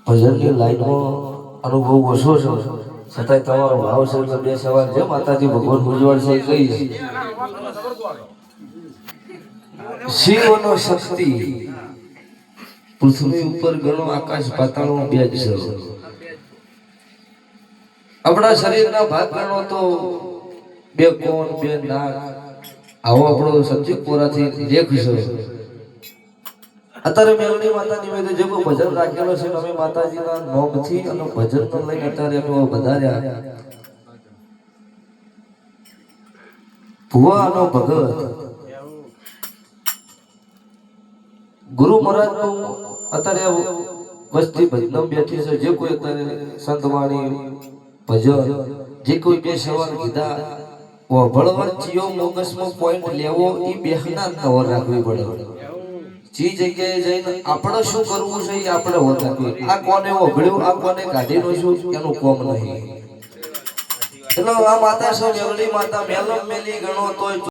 ભજનની લાઈનમાં અનુભવ ઓછો છે છતાંય તમારો ભાવ છે એટલે બે સવાલ છે માતાજી ભગવાન ઉજવળ છે કઈ શિવનો શક્તિ પૃથ્વી ઉપર ગણો આકાશ પાતાળનો બે જ છે આપણા શરીરના ભાગ ગણો તો બે કોણ બે નાક આવો આપણો સબ્જેક્ટ પોરાથી દેખ છે અત્યારે મેલડી માતા નિવેદન જે કોઈ ભજન રાખેલો છે અમે માતાજીના નોમથી અને ભજન તો લઈને અત્યારે અમે વધાર્યા ભુવાનો ભગત ગુરુ મહારાજ નું અત્યારે વસ્તી ભજન બેઠી છે જે કોઈ અત્યારે સંતવાણી ભજન જે કોઈ બે સવાલ કીધા વળવળ ચિયો મોગસમાં પોઈન્ટ લેવો એ બેહના નવર રાખવી પડે જે જગ્યાએ જઈને આપણે શું કરવું છે એ આપણે હોતા આ કોને વગડ્યું આ કોને કાઢીનું શું એનું કોમ નહીં એટલે આ માતા છે મેલડી માતા મેલમ મેલી ગણો તોય